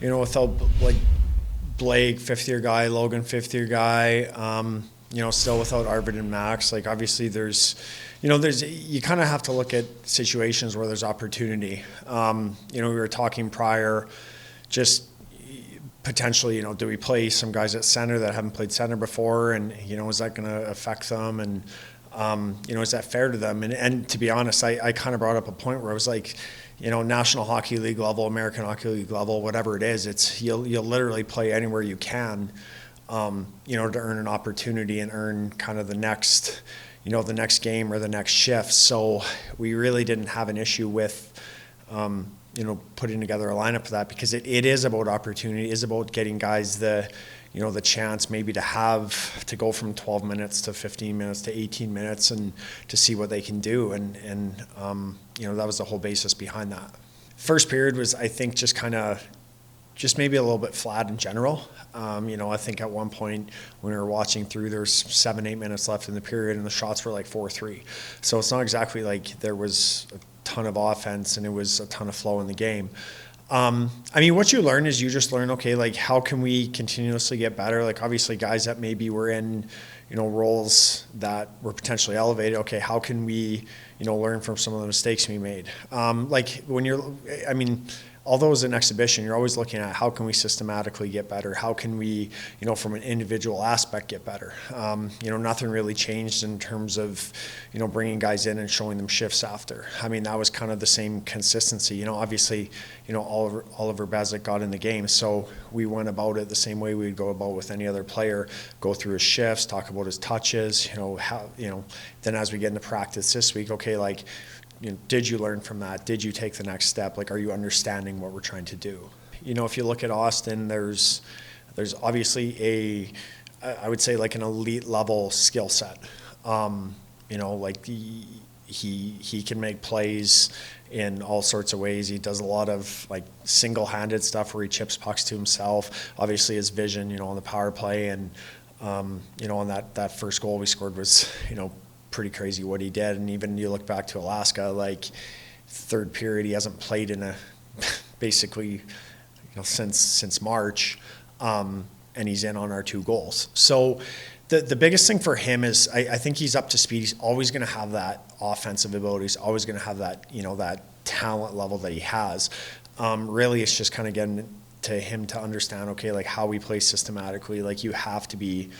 without like Blake, fifth-year guy, Logan, fifth-year guy, still without Arvid and Max, like obviously you kind of have to look at situations where there's opportunity. We were talking prior, just potentially, do we play some guys at center that haven't played center before, and is that going to affect them, and is that fair to them? And to be honest, I kind of brought up a point where I was like, National Hockey League level, American Hockey League level, whatever it is, it's you'll literally play anywhere you can, to earn an opportunity and earn kind of the next game or the next shift. So we really didn't have an issue with, putting together a lineup for that, because it is about opportunity. It is about getting guys the chance maybe to go from 12 minutes to 15 minutes to 18 minutes and to see what they can do. And that was the whole basis behind that. First period was, I think, just maybe a little bit flat in general. I think at one point when we were watching through, there was 7-8 minutes left in the period and the shots were like 4-3. So it's not exactly like there was a ton of offense and it was a ton of flow in the game. What you learn is you just learn, okay, like how can we continuously get better? Like obviously guys that maybe were in, roles that were potentially elevated. Okay, how can we, learn from some of the mistakes we made? Although it's an exhibition, you're always looking at how can we systematically get better? How can we, from an individual aspect, get better? Nothing really changed in terms of, bringing guys in and showing them shifts after. That was kind of the same consistency. Obviously, Oliver Bezic got in the game, so we went about it the same way we'd go about with any other player, go through his shifts, talk about his touches, then as we get into practice this week, okay, like, did you learn from that? Did you take the next step? Like, are you understanding what we're trying to do? If you look at Austin, there's obviously I would say like an elite level skill set. Like he can make plays in all sorts of ways. He does a lot of like single-handed stuff where he chips pucks to himself. Obviously his vision, on the power play and, on that first goal we scored was, pretty crazy what he did. And even you look back to Alaska, like third period, he hasn't played in basically, since March, and he's in on our 2 goals. So the biggest thing for him is I think he's up to speed. He's always going to have that offensive ability. He's always going to have that, that talent level that he has. Really, it's just kind of getting to him to understand, okay, like how we play systematically. Like you have to be,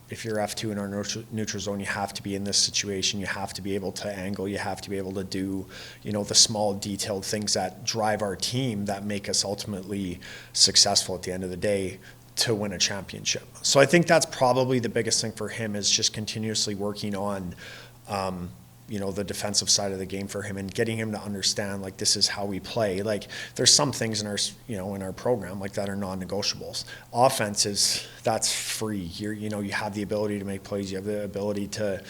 if you're F2 in our neutral zone, you have to be in this situation. You have to be able to angle. You have to be able to do, the small detailed things that drive our team that make us ultimately successful at the end of the day to win a championship. So I think that's probably the biggest thing for him, is just continuously working on, the defensive side of the game for him and getting him to understand, like, this is how we play. Like, there's some things in our, in our program, like, that are non-negotiables. Offense that's free. You have the ability to make plays. You have the ability to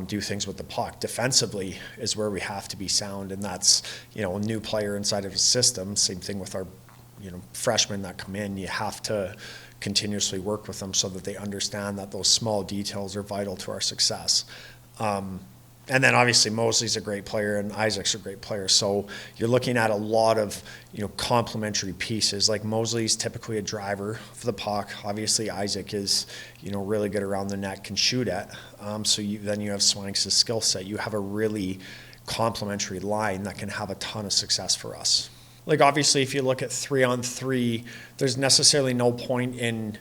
do things with the puck. Defensively is where we have to be sound, and that's, a new player inside of a system. Same thing with our, freshmen that come in. You have to continuously work with them so that they understand that those small details are vital to our success. And then obviously Mosley's a great player and Isaac's a great player. So you're looking at a lot of, complementary pieces. Like Mosley's typically a driver for the puck. Obviously Isaac is, really good around the net, can shoot at. Then you have Swanks' skill set. You have a really complementary line that can have a ton of success for us. Like obviously if you look at 3-on-3, there's necessarily no point in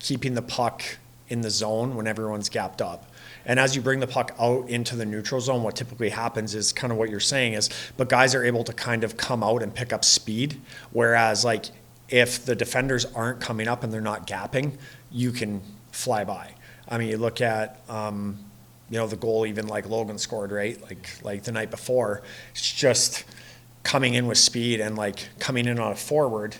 keeping the puck in the zone when everyone's gapped up. And as you bring the puck out into the neutral zone, what typically happens is kind of what you're saying is, but guys are able to kind of come out and pick up speed. Whereas like if the defenders aren't coming up and they're not gapping, you can fly by. You look at, the goal even like Logan scored, right? Like the night before, it's just coming in with speed and like coming in on a forward,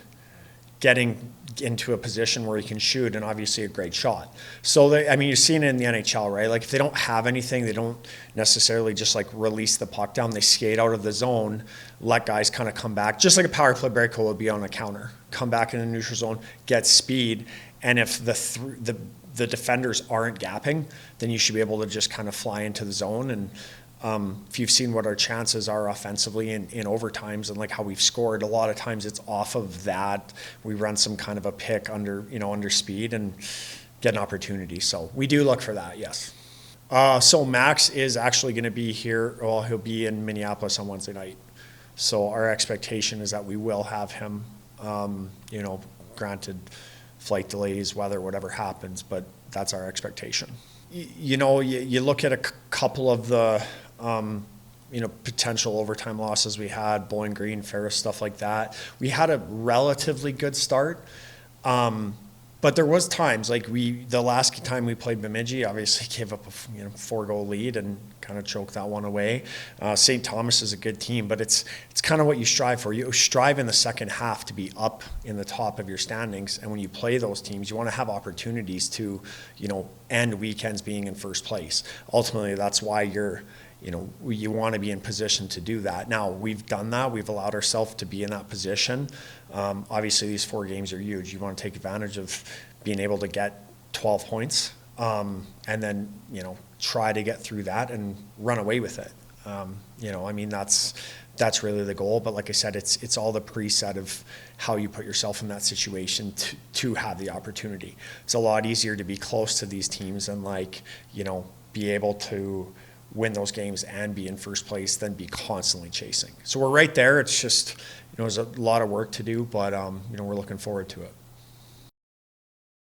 getting into a position where he can shoot, and obviously a great shot. So you're seeing it in the NHL, right? Like if they don't have anything, they don't necessarily just like release the puck down. They skate out of the zone, let guys kind of come back, just like a power play breakaway would be on a counter. Come back in the neutral zone, get speed, and if the defenders aren't gapping, then you should be able to just kind of fly into the zone and If you've seen what our chances are offensively in overtimes and like how we've scored, a lot of times it's off of that. We run some kind of a pick under speed and get an opportunity. So we do look for that, yes. So Max is actually going to be here. Well, he'll be in Minneapolis on Wednesday night. So our expectation is that we will have him, granted flight delays, weather, whatever happens, but that's our expectation. You look at a couple of the, potential overtime losses we had, Bowling Green, Ferris, stuff like that. We had a relatively good start. But there was times like the last time we played Bemidji, obviously gave up a 4-goal lead and kind of choked that one away. St. Thomas is a good team, but it's kind of what you strive for. You strive in the second half to be up in the top of your standings, and when you play those teams, you want to have opportunities to, end weekends being in first place. Ultimately, that's why you want to be in position to do that. Now, we've done that. We've allowed ourselves to be in that position. Obviously, these 4 games are huge. You want to take advantage of being able to get 12 points and then, try to get through that and run away with it. That's really the goal. But like I said, it's all the preset of how you put yourself in that situation to have the opportunity. It's a lot easier to be close to these teams and be able to win those games and be in first place than be constantly chasing. So we're right there. It's just, there's a lot of work to do, but, we're looking forward to it.